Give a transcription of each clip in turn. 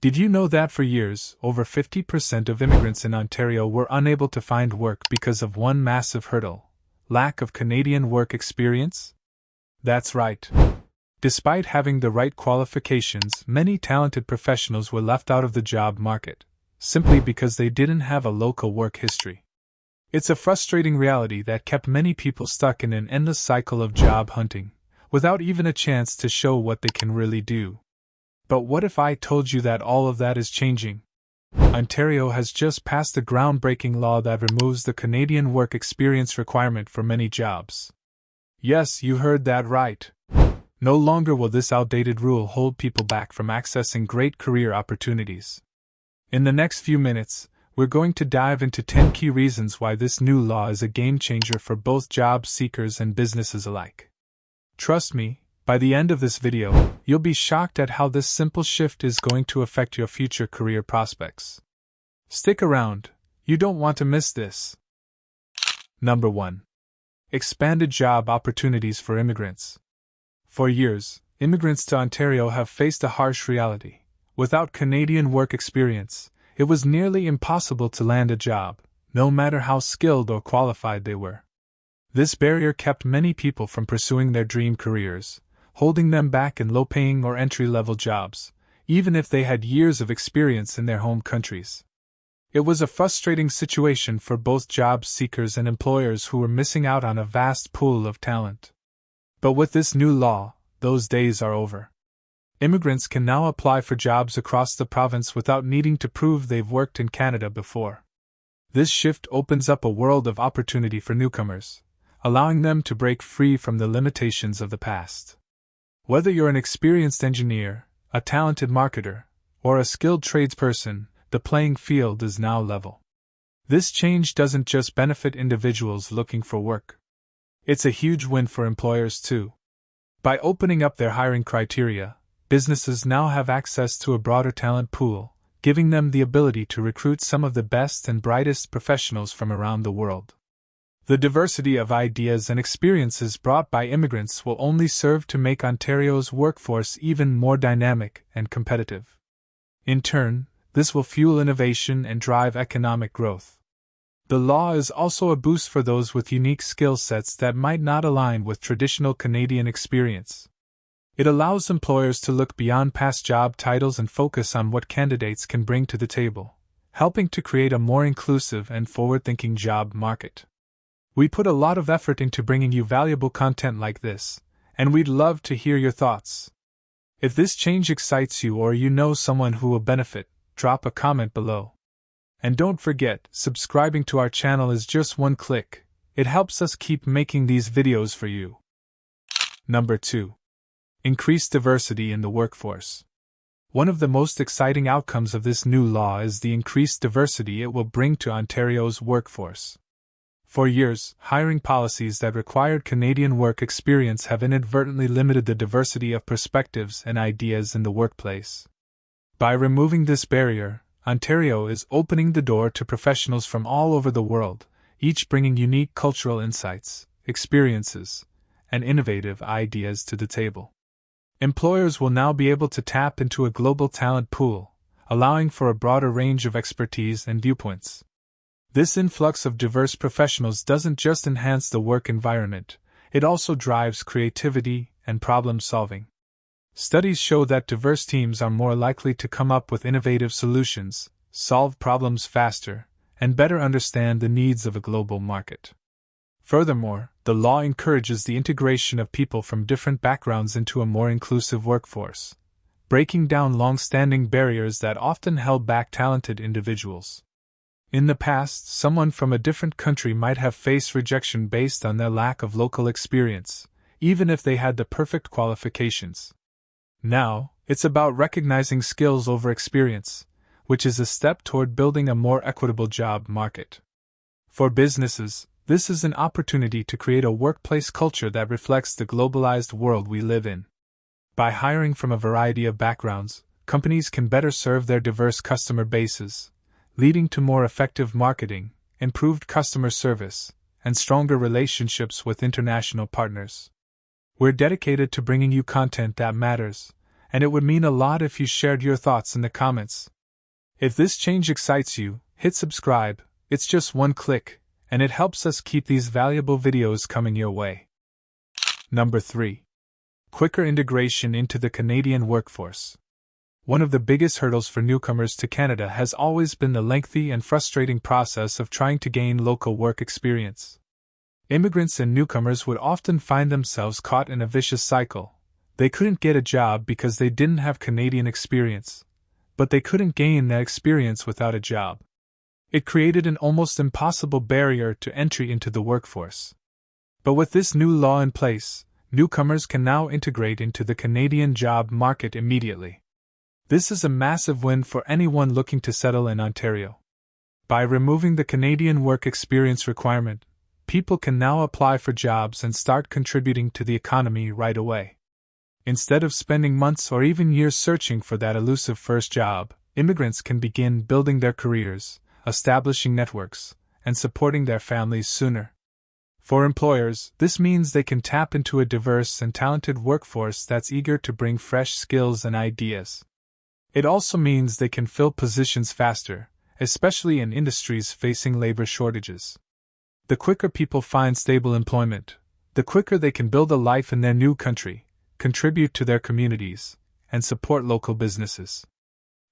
Did you know that for years, over 50% of immigrants in Ontario were unable to find work because of one massive hurdle: lack of Canadian work experience? That's right. Despite having the right qualifications, many talented professionals were left out of the job market, simply because they didn't have a local work history. It's a frustrating reality that kept many people stuck in an endless cycle of job hunting, without even a chance to show what they can really do. But what if I told you that all of that is changing? Ontario has just passed a groundbreaking law that removes the Canadian work experience requirement for many jobs. Yes, you heard that right. No longer will this outdated rule hold people back from accessing great career opportunities. In the next few minutes, we're going to dive into 10 key reasons why this new law is a game changer for both job seekers and businesses alike. Trust me, by the end of this video, you'll be shocked at how this simple shift is going to affect your future career prospects. Stick around, you don't want to miss this. Number 1. Expanded job opportunities for immigrants. For years, immigrants to Ontario have faced a harsh reality. Without Canadian work experience, it was nearly impossible to land a job, no matter how skilled or qualified they were. This barrier kept many people from pursuing their dream careers, holding them back in low-paying or entry-level jobs, even if they had years of experience in their home countries. It was a frustrating situation for both job seekers and employers who were missing out on a vast pool of talent. But with this new law, those days are over. Immigrants can now apply for jobs across the province without needing to prove they've worked in Canada before. This shift opens up a world of opportunity for newcomers, allowing them to break free from the limitations of the past. Whether you're an experienced engineer, a talented marketer, or a skilled tradesperson, the playing field is now level. This change doesn't just benefit individuals looking for work. It's a huge win for employers too. By opening up their hiring criteria, businesses now have access to a broader talent pool, giving them the ability to recruit some of the best and brightest professionals from around the world. The diversity of ideas and experiences brought by immigrants will only serve to make Ontario's workforce even more dynamic and competitive. In turn, this will fuel innovation and drive economic growth. The law is also a boost for those with unique skill sets that might not align with traditional Canadian experience. It allows employers to look beyond past job titles and focus on what candidates can bring to the table, helping to create a more inclusive and forward-thinking job market. We put a lot of effort into bringing you valuable content like this, and we'd love to hear your thoughts. If this change excites you or you know someone who will benefit, drop a comment below. And don't forget, subscribing to our channel is just one click. It helps us keep making these videos for you. Number 2. Increased diversity in the workforce. One of the most exciting outcomes of this new law is the increased diversity it will bring to Ontario's workforce. For years, hiring policies that required Canadian work experience have inadvertently limited the diversity of perspectives and ideas in the workplace. By removing this barrier, Ontario is opening the door to professionals from all over the world, each bringing unique cultural insights, experiences, and innovative ideas to the table. Employers will now be able to tap into a global talent pool, allowing for a broader range of expertise and viewpoints. This influx of diverse professionals doesn't just enhance the work environment, it also drives creativity and problem-solving. Studies show that diverse teams are more likely to come up with innovative solutions, solve problems faster, and better understand the needs of a global market. Furthermore, the law encourages the integration of people from different backgrounds into a more inclusive workforce, breaking down long-standing barriers that often held back talented individuals. In the past, someone from a different country might have faced rejection based on their lack of local experience, even if they had the perfect qualifications. Now, it's about recognizing skills over experience, which is a step toward building a more equitable job market. For businesses, this is an opportunity to create a workplace culture that reflects the globalized world we live in. By hiring from a variety of backgrounds, companies can better serve their diverse customer bases, leading to more effective marketing, improved customer service, and stronger relationships with international partners. We're dedicated to bringing you content that matters, and it would mean a lot if you shared your thoughts in the comments. If this change excites you, hit subscribe. It's just one click, and it helps us keep these valuable videos coming your way. Number 3. Quicker integration into the Canadian workforce. One of the biggest hurdles for newcomers to Canada has always been the lengthy and frustrating process of trying to gain local work experience. Immigrants and newcomers would often find themselves caught in a vicious cycle. They couldn't get a job because they didn't have Canadian experience, but they couldn't gain that experience without a job. It created an almost impossible barrier to entry into the workforce. But with this new law in place, newcomers can now integrate into the Canadian job market immediately. This is a massive win for anyone looking to settle in Ontario. By removing the Canadian work experience requirement, people can now apply for jobs and start contributing to the economy right away. Instead of spending months or even years searching for that elusive first job, immigrants can begin building their careers, establishing networks, and supporting their families sooner. For employers, this means they can tap into a diverse and talented workforce that's eager to bring fresh skills and ideas. It also means they can fill positions faster, especially in industries facing labor shortages. The quicker people find stable employment, the quicker they can build a life in their new country, contribute to their communities, and support local businesses.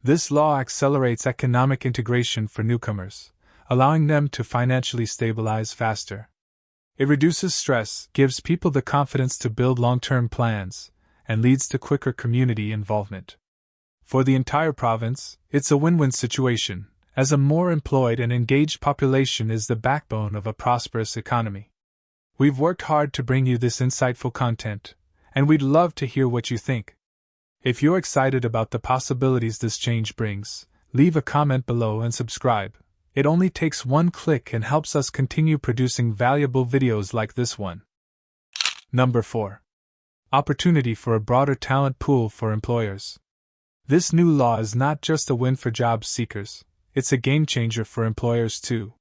This law accelerates economic integration for newcomers, allowing them to financially stabilize faster. It reduces stress, gives people the confidence to build long-term plans, and leads to quicker community involvement. For the entire province, it's a win-win situation, as a more employed and engaged population is the backbone of a prosperous economy. We've worked hard to bring you this insightful content, and we'd love to hear what you think. If you're excited about the possibilities this change brings, leave a comment below and subscribe. It only takes one click and helps us continue producing valuable videos like this one. Number 4. Opportunity for a broader talent pool for employers. This new law is not just a win for job seekers, it's a game changer for employers too.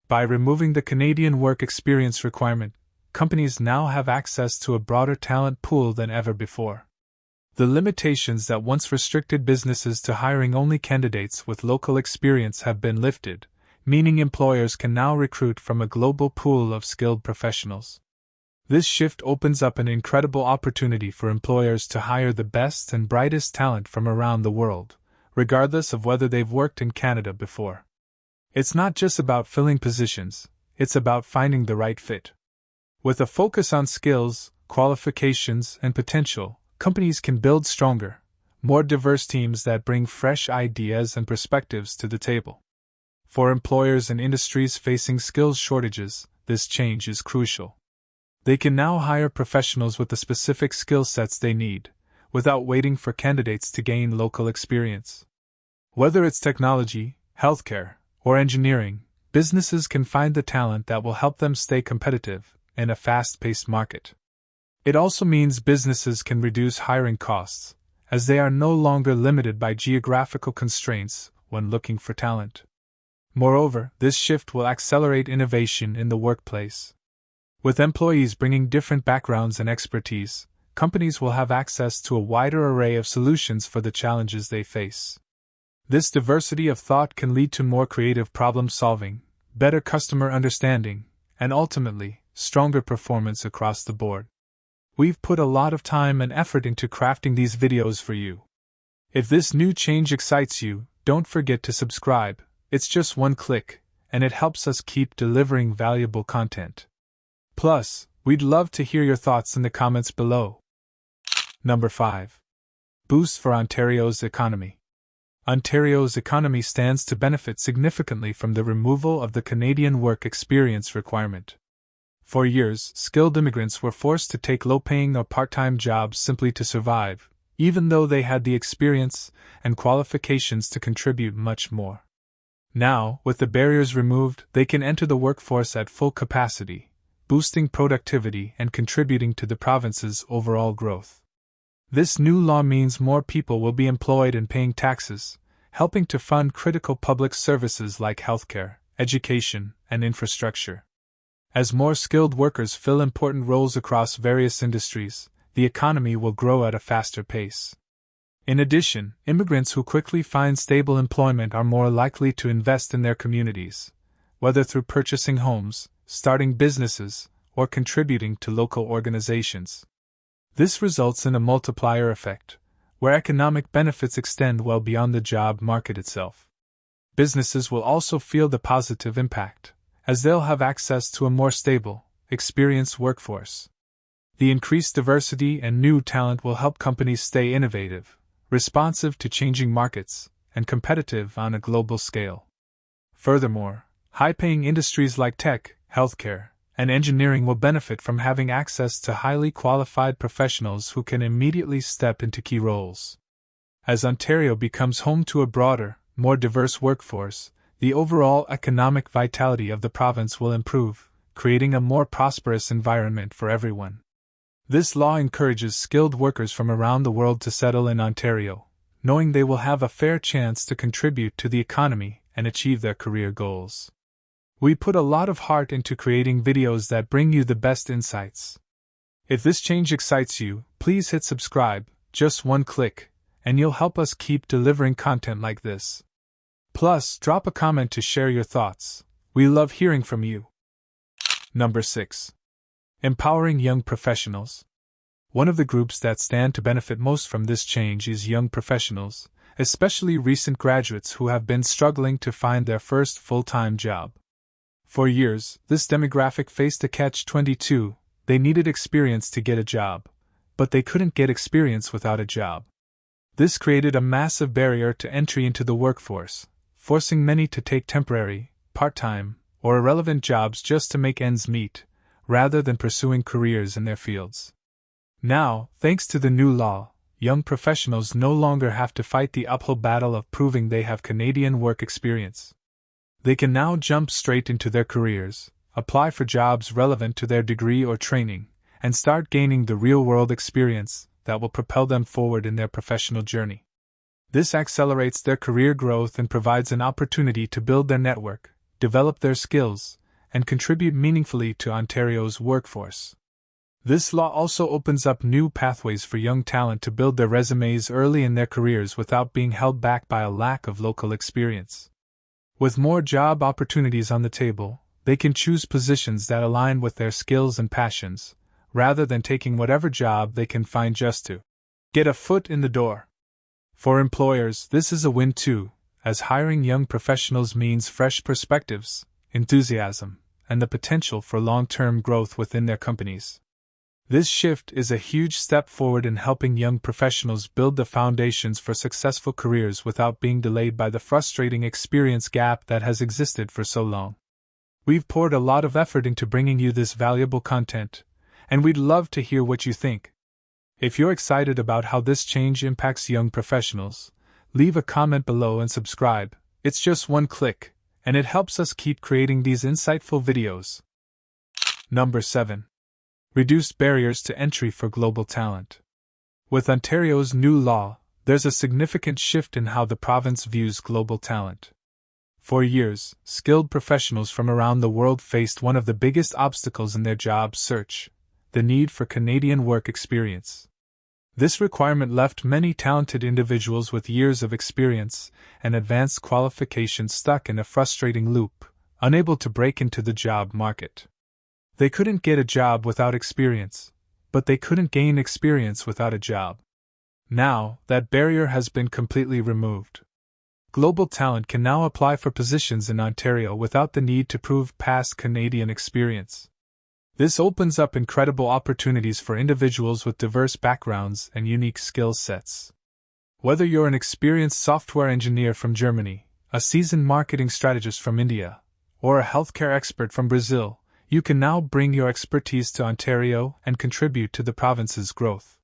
By removing the Canadian work experience requirement, companies now have access to a broader talent pool than ever before. The limitations that once restricted businesses to hiring only candidates with local experience have been lifted, meaning employers can now recruit from a global pool of skilled professionals. This shift opens up an incredible opportunity for employers to hire the best and brightest talent from around the world, regardless of whether they've worked in Canada before. It's not just about filling positions, it's about finding the right fit. With a focus on skills, qualifications, and potential, companies can build stronger, more diverse teams that bring fresh ideas and perspectives to the table. For employers and industries facing skills shortages, this change is crucial. They can now hire professionals with the specific skill sets they need, without waiting for candidates to gain local experience. Whether it's technology, healthcare, or engineering, businesses can find the talent that will help them stay competitive in a fast-paced market. It also means businesses can reduce hiring costs, as they are no longer limited by geographical constraints when looking for talent. Moreover, this shift will accelerate innovation in the workplace. With employees bringing different backgrounds and expertise, companies will have access to a wider array of solutions for the challenges they face. This diversity of thought can lead to more creative problem-solving, better customer understanding, and ultimately, stronger performance across the board. We've put a lot of time and effort into crafting these videos for you. If this new change excites you, don't forget to subscribe. It's just one click, and it helps us keep delivering valuable content. Plus, we'd love to hear your thoughts in the comments below. Number 5. Boost for Ontario's economy. Ontario's economy stands to benefit significantly from the removal of the Canadian work experience requirement. For years, skilled immigrants were forced to take low-paying or part-time jobs simply to survive, even though they had the experience and qualifications to contribute much more. Now, with the barriers removed, they can enter the workforce at full capacity, boosting productivity and contributing to the province's overall growth. This new law means more people will be employed and paying taxes, helping to fund critical public services like healthcare, education, and infrastructure. As more skilled workers fill important roles across various industries, the economy will grow at a faster pace. In addition, immigrants who quickly find stable employment are more likely to invest in their communities, whether through purchasing homes, starting businesses, or contributing to local organizations. This results in a multiplier effect, where economic benefits extend well beyond the job market itself. Businesses will also feel the positive impact, as they'll have access to a more stable, experienced workforce. The increased diversity and new talent will help companies stay innovative, responsive to changing markets, and competitive on a global scale. Furthermore, high-paying industries like tech, healthcare, and engineering will benefit from having access to highly qualified professionals who can immediately step into key roles. As Ontario becomes home to a broader, more diverse workforce, the overall economic vitality of the province will improve, creating a more prosperous environment for everyone. This law encourages skilled workers from around the world to settle in Ontario, knowing they will have a fair chance to contribute to the economy and achieve their career goals. We put a lot of heart into creating videos that bring you the best insights. If this change excites you, please hit subscribe, just one click, and you'll help us keep delivering content like this. Plus, drop a comment to share your thoughts. We love hearing from you. Number 6. Empowering young professionals. One of the groups that stand to benefit most from this change is young professionals, especially recent graduates who have been struggling to find their first full-time job. For years, this demographic faced a catch-22. They needed experience to get a job, but they couldn't get experience without a job. This created a massive barrier to entry into the workforce, forcing many to take temporary, part-time, or irrelevant jobs just to make ends meet, rather than pursuing careers in their fields. Now, thanks to the new law, young professionals no longer have to fight the uphill battle of proving they have Canadian work experience. They can now jump straight into their careers, apply for jobs relevant to their degree or training, and start gaining the real-world experience that will propel them forward in their professional journey. This accelerates their career growth and provides an opportunity to build their network, develop their skills, and contribute meaningfully to Ontario's workforce. This law also opens up new pathways for young talent to build their resumes early in their careers without being held back by a lack of local experience. With more job opportunities on the table, they can choose positions that align with their skills and passions, rather than taking whatever job they can find just to get a foot in the door. For employers, this is a win too, as hiring young professionals means fresh perspectives, enthusiasm, and the potential for long-term growth within their companies. This shift is a huge step forward in helping young professionals build the foundations for successful careers without being delayed by the frustrating experience gap that has existed for so long. We've poured a lot of effort into bringing you this valuable content, and we'd love to hear what you think. If you're excited about how this change impacts young professionals, leave a comment below and subscribe. It's just one click, and it helps us keep creating these insightful videos. Number 7. Reduced barriers to entry for global talent. With Ontario's new law, there's a significant shift in how the province views global talent. For years, skilled professionals from around the world faced one of the biggest obstacles in their job search: the need for Canadian work experience. This requirement left many talented individuals with years of experience and advanced qualifications stuck in a frustrating loop, unable to break into the job market. They couldn't get a job without experience, but they couldn't gain experience without a job. Now, that barrier has been completely removed. Global talent can now apply for positions in Ontario without the need to prove past Canadian experience. This opens up incredible opportunities for individuals with diverse backgrounds and unique skill sets. Whether you're an experienced software engineer from Germany, a seasoned marketing strategist from India, or a healthcare expert from Brazil, you can now bring your expertise to Ontario and contribute to the province's growth.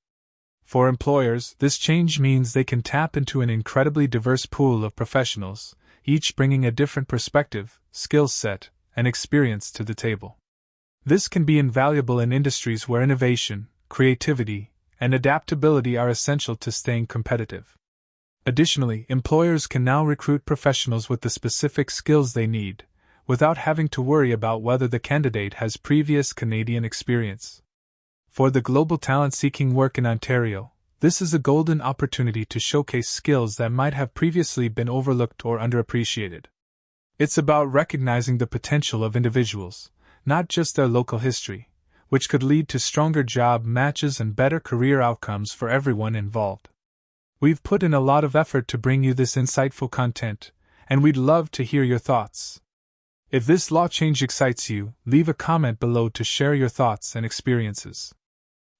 For employers, this change means they can tap into an incredibly diverse pool of professionals, each bringing a different perspective, skill set, and experience to the table. This can be invaluable in industries where innovation, creativity, and adaptability are essential to staying competitive. Additionally, employers can now recruit professionals with the specific skills they need, without having to worry about whether the candidate has previous Canadian experience. For the global talent seeking work in Ontario, This is a golden opportunity to showcase skills that might have previously been overlooked or underappreciated. It's about recognizing the potential of individuals, not just their local history, which could lead to stronger job matches and better career outcomes for everyone involved. We've put in a lot of effort to bring you this insightful content, and we'd love to hear your thoughts. If this law change excites you, leave a comment below to share your thoughts and experiences.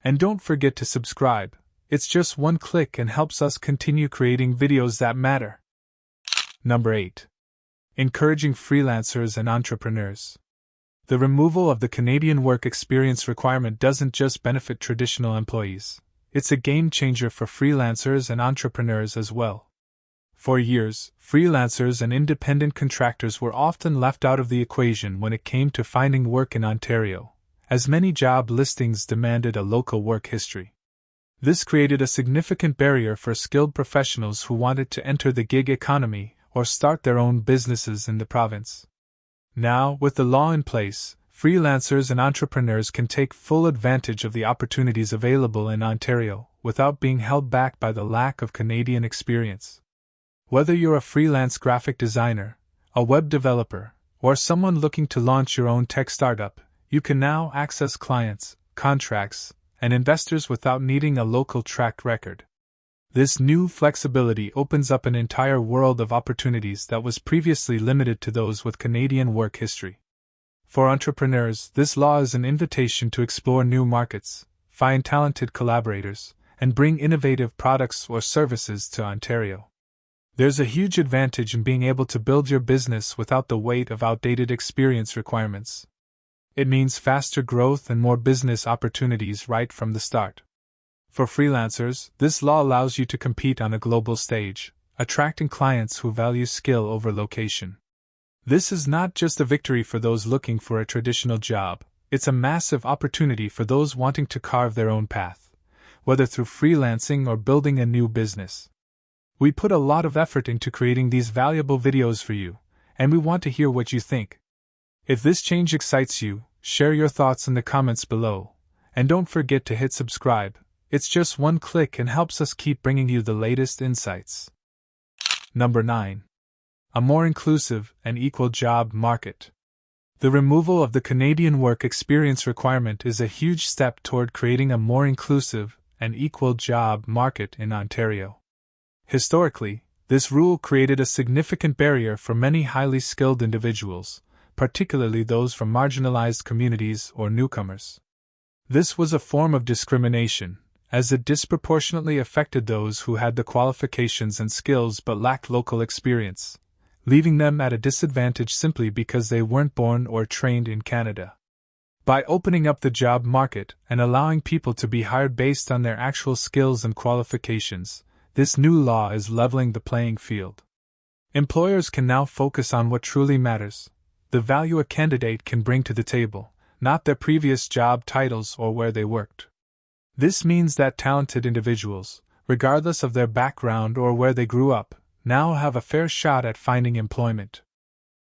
And don't forget to subscribe. It's just one click and helps us continue creating videos that matter. Number 8. Encouraging freelancers and entrepreneurs. The removal of the Canadian work experience requirement doesn't just benefit traditional employees. It's a game changer for freelancers and entrepreneurs as well. For years, freelancers and independent contractors were often left out of the equation when it came to finding work in Ontario, as many job listings demanded a local work history. This created a significant barrier for skilled professionals who wanted to enter the gig economy or start their own businesses in the province. Now, with the law in place, freelancers and entrepreneurs can take full advantage of the opportunities available in Ontario without being held back by the lack of Canadian experience. Whether you're a freelance graphic designer, a web developer, or someone looking to launch your own tech startup, you can now access clients, contracts, and investors without needing a local track record. This new flexibility opens up an entire world of opportunities that was previously limited to those with Canadian work history. For entrepreneurs, this law is an invitation to explore new markets, find talented collaborators, and bring innovative products or services to Ontario. There's a huge advantage in being able to build your business without the weight of outdated experience requirements. It means faster growth and more business opportunities right from the start. For freelancers, this law allows you to compete on a global stage, attracting clients who value skill over location. This is not just a victory for those looking for a traditional job, it's a massive opportunity for those wanting to carve their own path, whether through freelancing or building a new business. We put a lot of effort into creating these valuable videos for you, and we want to hear what you think. If this change excites you, share your thoughts in the comments below, and don't forget to hit subscribe. It's just one click and helps us keep bringing you the latest insights. Number 9. A more inclusive and equal job market. The removal of the Canadian work experience requirement is a huge step toward creating a more inclusive and equal job market in Ontario. Historically, this rule created a significant barrier for many highly skilled individuals, particularly those from marginalized communities or newcomers. This was a form of discrimination, as it disproportionately affected those who had the qualifications and skills but lacked local experience, leaving them at a disadvantage simply because they weren't born or trained in Canada. By opening up the job market and allowing people to be hired based on their actual skills and qualifications, this new law is leveling the playing field. Employers can now focus on what truly matters, the value a candidate can bring to the table, not their previous job titles or where they worked. This means that talented individuals, regardless of their background or where they grew up, now have a fair shot at finding employment.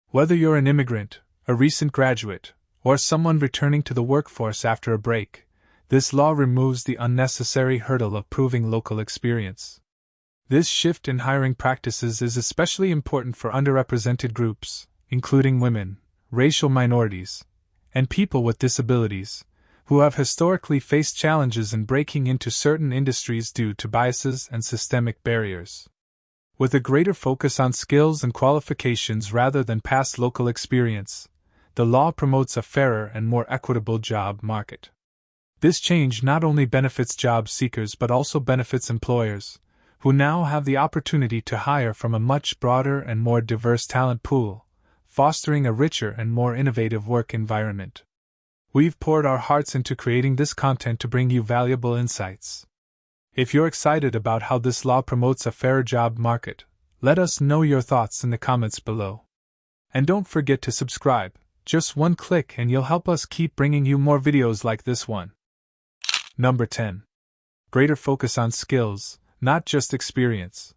Whether you're an immigrant, a recent graduate, or someone returning to the workforce after a break, this law removes the unnecessary hurdle of proving local experience. This shift in hiring practices is especially important for underrepresented groups, including women, racial minorities, and people with disabilities, who have historically faced challenges in breaking into certain industries due to biases and systemic barriers. With a greater focus on skills and qualifications rather than past local experience, the law promotes a fairer and more equitable job market. This change not only benefits job seekers but also benefits employers, who now have the opportunity to hire from a much broader and more diverse talent pool, fostering a richer and more innovative work environment. We've poured our hearts into creating this content to bring you valuable insights. If you're excited about how this law promotes a fairer job market, let us know your thoughts in the comments below. And don't forget to subscribe, just one click and you'll help us keep bringing you more videos like this one. Number 10. Greater focus on skills, not just experience.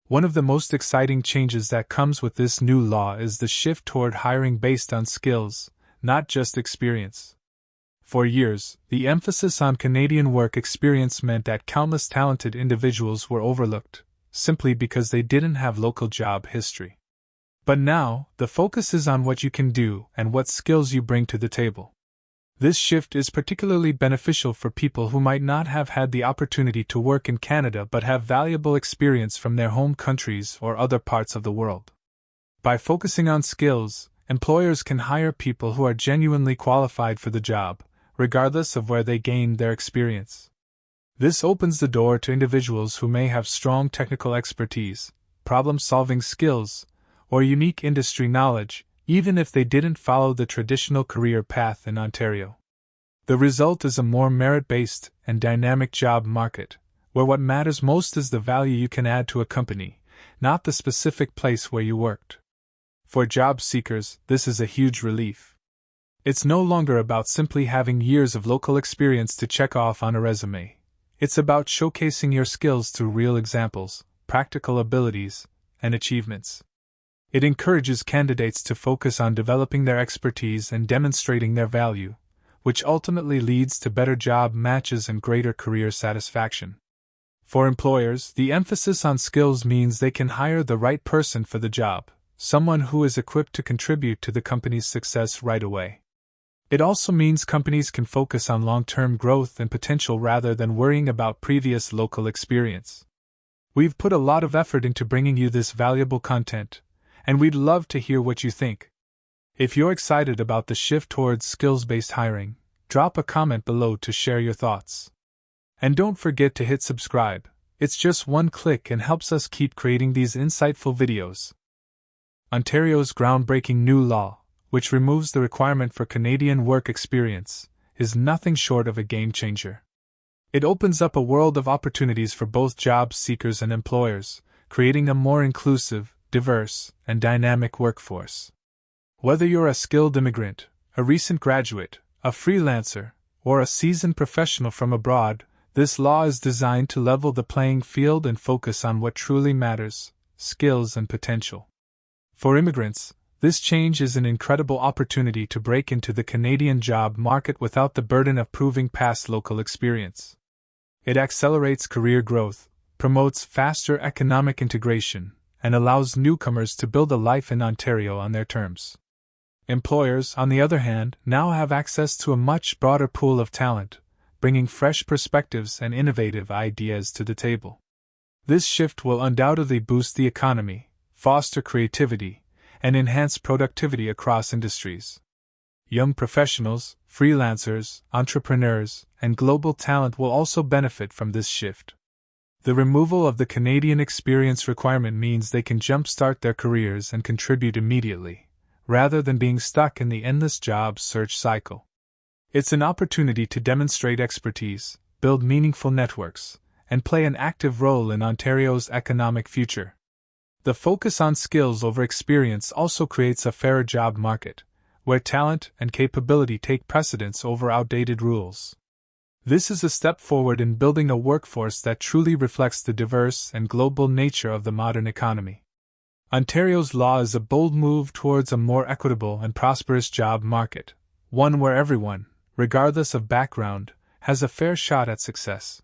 One of the most exciting changes that comes with this new law is the shift toward hiring based on skills, not just experience. For years, the emphasis on Canadian work experience meant that countless talented individuals were overlooked, simply because they didn't have local job history. But now, the focus is on what you can do and what skills you bring to the table. This shift is particularly beneficial for people who might not have had the opportunity to work in Canada but have valuable experience from their home countries or other parts of the world. By focusing on skills, employers can hire people who are genuinely qualified for the job, regardless of where they gained their experience. This opens the door to individuals who may have strong technical expertise, problem-solving skills, or unique industry knowledge, even if they didn't follow the traditional career path in Ontario. The result is a more merit-based and dynamic job market, where what matters most is the value you can add to a company, not the specific place where you worked. For job seekers, this is a huge relief. It's no longer about simply having years of local experience to check off on a resume. It's about showcasing your skills through real examples, practical abilities, and achievements. It encourages candidates to focus on developing their expertise and demonstrating their value, which ultimately leads to better job matches and greater career satisfaction. For employers, the emphasis on skills means they can hire the right person for the job, someone who is equipped to contribute to the company's success right away. It also means companies can focus on long-term growth and potential rather than worrying about previous local experience. We've put a lot of effort into bringing you this valuable content, and we'd love to hear what you think. If you're excited about the shift towards skills-based hiring, drop a comment below to share your thoughts. And don't forget to hit subscribe. It's just one click and helps us keep creating these insightful videos. Ontario's groundbreaking new law, which removes the requirement for Canadian work experience, is nothing short of a game-changer. It opens up a world of opportunities for both job seekers and employers, creating a more inclusive, diverse, and dynamic workforce. Whether you're a skilled immigrant, a recent graduate, a freelancer, or a seasoned professional from abroad, this law is designed to level the playing field and focus on what truly matters: skills and potential. For immigrants, this change is an incredible opportunity to break into the Canadian job market without the burden of proving past local experience. It accelerates career growth, promotes faster economic integration, and allows newcomers to build a life in Ontario on their terms. Employers, on the other hand, now have access to a much broader pool of talent, bringing fresh perspectives and innovative ideas to the table. This shift will undoubtedly boost the economy, foster creativity, and enhance productivity across industries. Young professionals, freelancers, entrepreneurs, and global talent will also benefit from this shift. The removal of the Canadian experience requirement means they can jumpstart their careers and contribute immediately, rather than being stuck in the endless job search cycle. It's an opportunity to demonstrate expertise, build meaningful networks, and play an active role in Ontario's economic future. The focus on skills over experience also creates a fairer job market, where talent and capability take precedence over outdated rules. This is a step forward in building a workforce that truly reflects the diverse and global nature of the modern economy. Ontario's law is a bold move towards a more equitable and prosperous job market, one where everyone, regardless of background, has a fair shot at success.